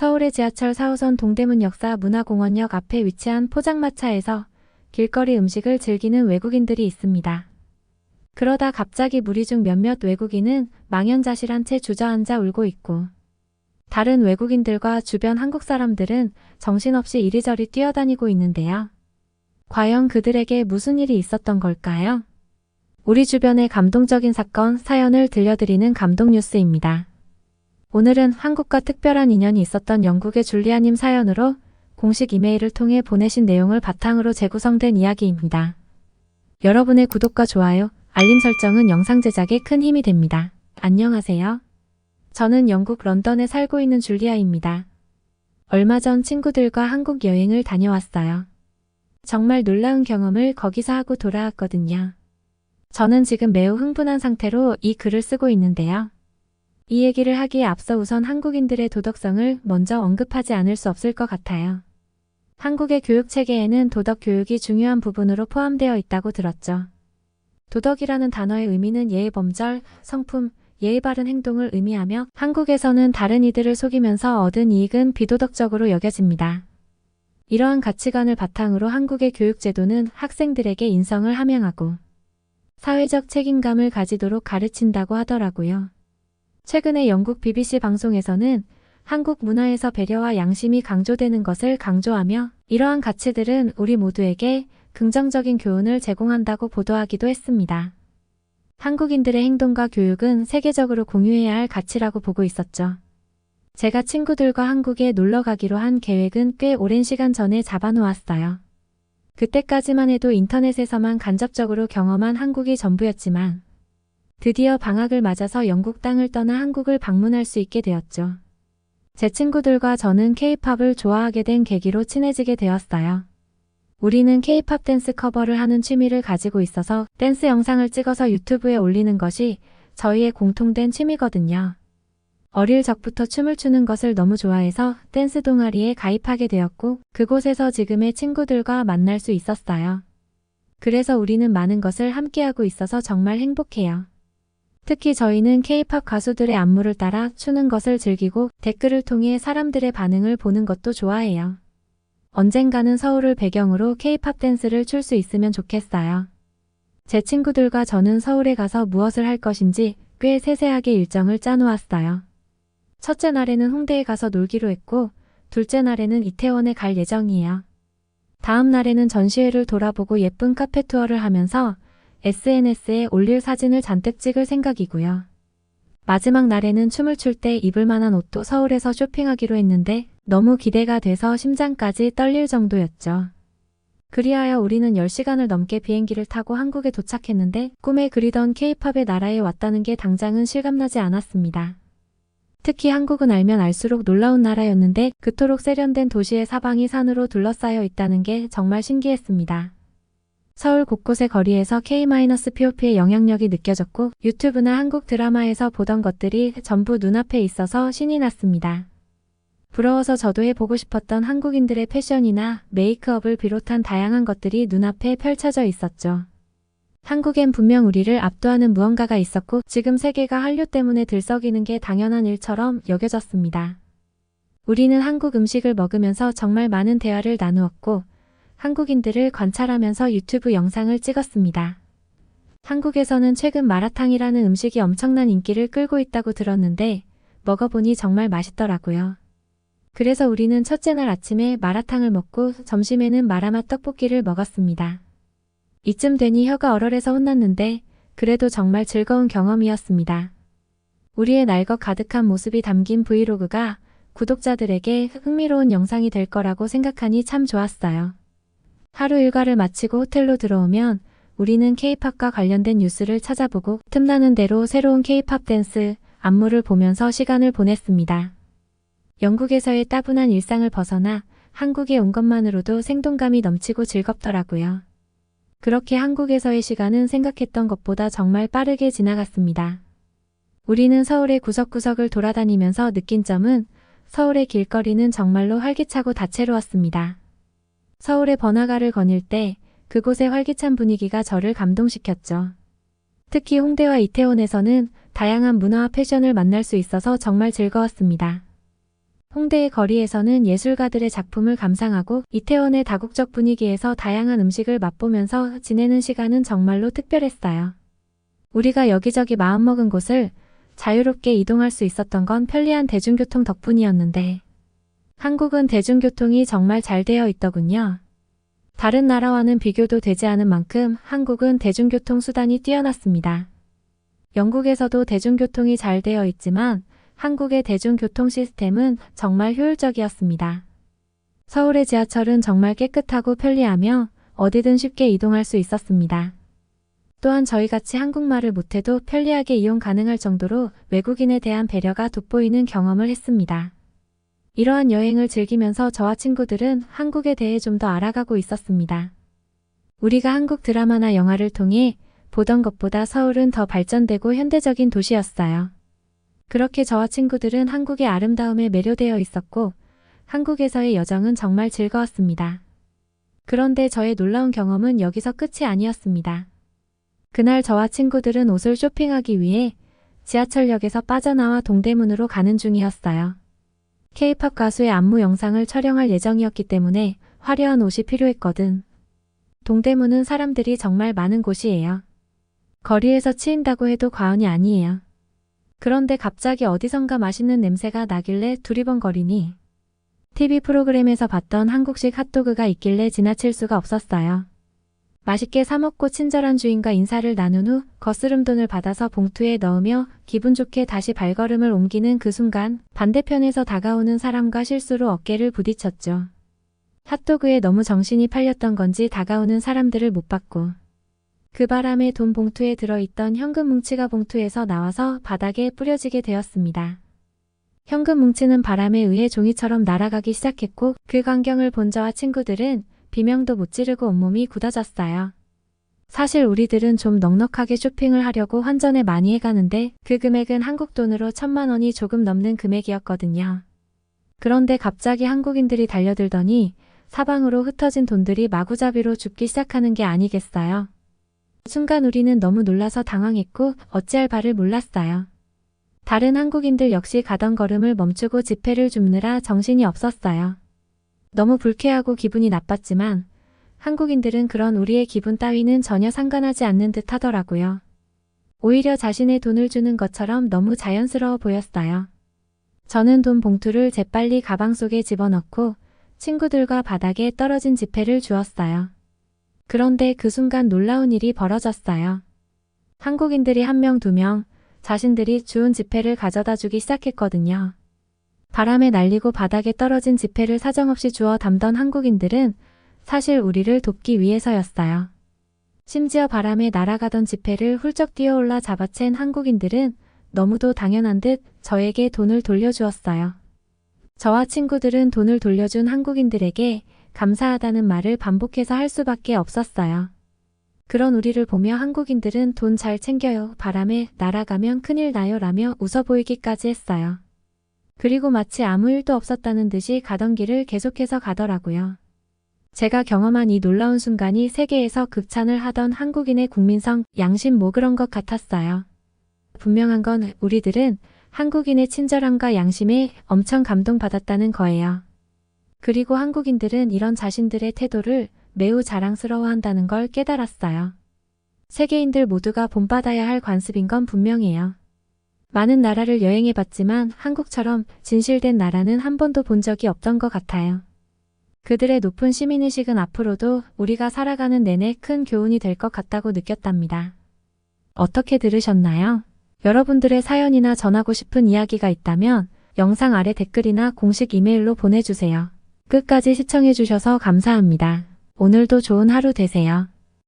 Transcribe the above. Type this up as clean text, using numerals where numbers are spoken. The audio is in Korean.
서울의 지하철 4호선 동대문 역사문화공원역 앞에 위치한 포장마차에서 길거리 음식을 즐기는 외국인들이 있습니다. 그러다 갑자기 무리 중 몇몇 외국인은 망연자실한 채 주저앉아 울고 있고, 다른 외국인들과 주변 한국 사람들은 정신없이 이리저리 뛰어다니고 있는데요. 과연 그들에게 무슨 일이 있었던 걸까요? 우리 주변의 감동적인 사건, 사연을 들려드리는 감동 뉴스입니다. 오늘은 한국과 특별한 인연이 있었던 영국의 줄리아님 사연으로 공식 이메일을 통해 보내신 내용을 바탕으로 재구성된 이야기입니다. 여러분의 구독과 좋아요, 알림 설정은 영상 제작에 큰 힘이 됩니다. 안녕하세요. 저는 영국 런던에 살고 있는 줄리아입니다. 얼마 전 친구들과 한국 여행을 다녀왔어요. 정말 놀라운 경험을 거기서 하고 돌아왔거든요. 저는 지금 매우 흥분한 상태로 이 글을 쓰고 있는데요. 이 얘기를 하기에 앞서 우선 한국인들의 도덕성을 먼저 언급하지 않을 수 없을 것 같아요. 한국의 교육체계에는 도덕 교육이 중요한 부분으로 포함되어 있다고 들었죠. 도덕이라는 단어의 의미는 예의 범절, 성품, 예의 바른 행동을 의미하며 한국에서는 다른 이들을 속이면서 얻은 이익은 비도덕적으로 여겨집니다. 이러한 가치관을 바탕으로 한국의 교육제도는 학생들에게 인성을 함양하고 사회적 책임감을 가지도록 가르친다고 하더라고요. 최근에 영국 BBC 방송에서는 한국 문화에서 배려와 양심이 강조되는 것을 강조하며 이러한 가치들은 우리 모두에게 긍정적인 교훈을 제공한다고 보도하기도 했습니다. 한국인들의 행동과 교육은 세계적으로 공유해야 할 가치라고 보고 있었죠. 제가 친구들과 한국에 놀러 가기로 한 계획은 꽤 오랜 시간 전에 잡아놓았어요. 그때까지만 해도 인터넷에서만 간접적으로 경험한 한국이 전부였지만 드디어 방학을 맞아서 영국 땅을 떠나 한국을 방문할 수 있게 되었죠. 제 친구들과 저는 K-팝을 좋아하게 된 계기로 친해지게 되었어요. 우리는 K-팝 댄스 커버를 하는 취미를 가지고 있어서 댄스 영상을 찍어서 유튜브에 올리는 것이 저희의 공통된 취미거든요. 어릴 적부터 춤을 추는 것을 너무 좋아해서 댄스 동아리에 가입하게 되었고 그곳에서 지금의 친구들과 만날 수 있었어요. 그래서 우리는 많은 것을 함께하고 있어서 정말 행복해요. 특히 저희는 K-팝 가수들의 안무를 따라 추는 것을 즐기고 댓글을 통해 사람들의 반응을 보는 것도 좋아해요. 언젠가는 서울을 배경으로 K-팝 댄스를 출 수 있으면 좋겠어요. 제 친구들과 저는 서울에 가서 무엇을 할 것인지 꽤 세세하게 일정을 짜놓았어요. 첫째 날에는 홍대에 가서 놀기로 했고 둘째 날에는 이태원에 갈 예정이에요. 다음 날에는 전시회를 돌아보고 예쁜 카페 투어를 하면서 SNS에 올릴 사진을 잔뜩 찍을 생각이고요. 마지막 날에는 춤을 출 때 입을 만한 옷도 서울에서 쇼핑하기로 했는데 너무 기대가 돼서 심장까지 떨릴 정도였죠. 그리하여 우리는 10시간을 넘게 비행기를 타고 한국에 도착했는데 꿈에 그리던 K-팝의 나라에 왔다는 게 당장은 실감나지 않았습니다. 특히 한국은 알면 알수록 놀라운 나라였는데 그토록 세련된 도시의 사방이 산으로 둘러싸여 있다는 게 정말 신기했습니다. 서울 곳곳의 거리에서 K-POP의 영향력이 느껴졌고 유튜브나 한국 드라마에서 보던 것들이 전부 눈앞에 있어서 신이 났습니다. 부러워서 저도 해보고 싶었던 한국인들의 패션이나 메이크업을 비롯한 다양한 것들이 눈앞에 펼쳐져 있었죠. 한국엔 분명 우리를 압도하는 무언가가 있었고 지금 세계가 한류 때문에 들썩이는 게 당연한 일처럼 여겨졌습니다. 우리는 한국 음식을 먹으면서 정말 많은 대화를 나누었고 한국인들을 관찰하면서 유튜브 영상을 찍었습니다. 한국에서는 최근 마라탕이라는 음식이 엄청난 인기를 끌고 있다고 들었는데 먹어보니 정말 맛있더라고요. 그래서 우리는 첫째 날 아침에 마라탕을 먹고 점심에는 마라맛 떡볶이를 먹었습니다. 이쯤 되니 혀가 얼얼해서 혼났는데 그래도 정말 즐거운 경험이었습니다. 우리의 날 것 가득한 모습이 담긴 브이로그가 구독자들에게 흥미로운 영상이 될 거라고 생각하니 참 좋았어요. 하루 일과를 마치고 호텔로 들어오면 우리는 K-팝과 관련된 뉴스를 찾아보고 틈나는 대로 새로운 K-팝 댄스 안무를 보면서 시간을 보냈습니다. 영국에서의 따분한 일상을 벗어나 한국에 온 것만으로도 생동감이 넘치고 즐겁더라고요. 그렇게 한국에서의 시간은 생각했던 것보다 정말 빠르게 지나갔습니다. 우리는 서울의 구석구석을 돌아다니면서 느낀 점은 서울의 길거리는 정말로 활기차고 다채로웠습니다. 서울의 번화가를 거닐 때 그곳의 활기찬 분위기가 저를 감동시켰죠. 특히 홍대와 이태원에서는 다양한 문화와 패션을 만날 수 있어서 정말 즐거웠습니다. 홍대의 거리에서는 예술가들의 작품을 감상하고 이태원의 다국적 분위기에서 다양한 음식을 맛보면서 지내는 시간은 정말로 특별했어요. 우리가 여기저기 마음먹은 곳을 자유롭게 이동할 수 있었던 건 편리한 대중교통 덕분이었는데 한국은 대중교통이 정말 잘 되어 있더군요. 다른 나라와는 비교도 되지 않은 만큼 한국은 대중교통 수단이 뛰어났습니다. 영국에서도 대중교통이 잘 되어 있지만 한국의 대중교통 시스템은 정말 효율적이었습니다. 서울의 지하철은 정말 깨끗하고 편리하며 어디든 쉽게 이동할 수 있었습니다. 또한 저희같이 한국말을 못해도 편리하게 이용 가능할 정도로 외국인에 대한 배려가 돋보이는 경험을 했습니다. 이러한 여행을 즐기면서 저와 친구들은 한국에 대해 좀 더 알아가고 있었습니다. 우리가 한국 드라마나 영화를 통해 보던 것보다 서울은 더 발전되고 현대적인 도시였어요. 그렇게 저와 친구들은 한국의 아름다움에 매료되어 있었고 한국에서의 여정은 정말 즐거웠습니다. 그런데 저의 놀라운 경험은 여기서 끝이 아니었습니다. 그날 저와 친구들은 옷을 쇼핑하기 위해 지하철역에서 빠져나와 동대문으로 가는 중이었어요. K-팝 가수의 안무 영상을 촬영할 예정이었기 때문에 화려한 옷이 필요했거든. 동대문은 사람들이 정말 많은 곳이에요. 거리에서 치인다고 해도 과언이 아니에요. 그런데 갑자기 어디선가 맛있는 냄새가 나길래 두리번거리니 TV 프로그램에서 봤던 한국식 핫도그가 있길래 지나칠 수가 없었어요. 맛있게 사먹고 친절한 주인과 인사를 나눈 후 거스름 돈을 받아서 봉투에 넣으며 기분 좋게 다시 발걸음을 옮기는 그 순간 반대편에서 다가오는 사람과 실수로 어깨를 부딪혔죠. 핫도그에 너무 정신이 팔렸던 건지 다가오는 사람들을 못 봤고 그 바람에 돈 봉투에 들어있던 현금 뭉치가 봉투에서 나와서 바닥에 뿌려지게 되었습니다. 현금 뭉치는 바람에 의해 종이처럼 날아가기 시작했고 그 광경을 본 저와 친구들은 비명도 못 지르고 온몸이 굳어졌어요. 사실 우리들은 좀 넉넉하게 쇼핑을 하려고 환전을 많이 해가는데 그 금액은 한국 돈으로 1,000만 원이 조금 넘는 금액이었거든요. 그런데 갑자기 한국인들이 달려들더니 사방으로 흩어진 돈들이 마구잡이로 줍기 시작하는 게 아니겠어요. 순간 우리는 너무 놀라서 당황했고 어찌할 바를 몰랐어요. 다른 한국인들 역시 가던 걸음을 멈추고 지폐를 줍느라 정신이 없었어요. 너무 불쾌하고 기분이 나빴지만 한국인들은 그런 우리의 기분 따위는 전혀 상관하지 않는 듯 하더라고요. 오히려 자신의 돈을 주는 것처럼 너무 자연스러워 보였어요. 저는 돈 봉투를 재빨리 가방 속에 집어넣고 친구들과 바닥에 떨어진 지폐를 주었어요. 그런데 그 순간 놀라운 일이 벌어졌어요. 한국인들이 1명, 2명 자신들이 주운 지폐를 가져다 주기 시작했거든요. 바람에 날리고 바닥에 떨어진 지폐를 사정없이 주워 담던 한국인들은 사실 우리를 돕기 위해서였어요. 심지어 바람에 날아가던 지폐를 훌쩍 뛰어올라 잡아챈 한국인들은 너무도 당연한 듯 저에게 돈을 돌려주었어요. 저와 친구들은 돈을 돌려준 한국인들에게 감사하다는 말을 반복해서 할 수밖에 없었어요. 그런 우리를 보며 한국인들은 돈 잘 챙겨요. 바람에 날아가면 큰일 나요. 라며 웃어 보이기까지 했어요. 그리고 마치 아무 일도 없었다는 듯이 가던 길을 계속해서 가더라고요. 제가 경험한 이 놀라운 순간이 세계에서 극찬을 하던 한국인의 국민성, 양심 뭐 그런 것 같았어요. 분명한 건 우리들은 한국인의 친절함과 양심에 엄청 감동받았다는 거예요. 그리고 한국인들은 이런 자신들의 태도를 매우 자랑스러워한다는 걸 깨달았어요. 세계인들 모두가 본받아야 할 관습인 건 분명해요. 많은 나라를 여행해봤지만 한국처럼 진실된 나라는 한 번도 본 적이 없던 것 같아요. 그들의 높은 시민의식은 앞으로도 우리가 살아가는 내내 큰 교훈이 될 것 같다고 느꼈답니다. 어떻게 들으셨나요? 여러분들의 사연이나 전하고 싶은 이야기가 있다면 영상 아래 댓글이나 공식 이메일로 보내주세요. 끝까지 시청해주셔서 감사합니다. 오늘도 좋은 하루 되세요.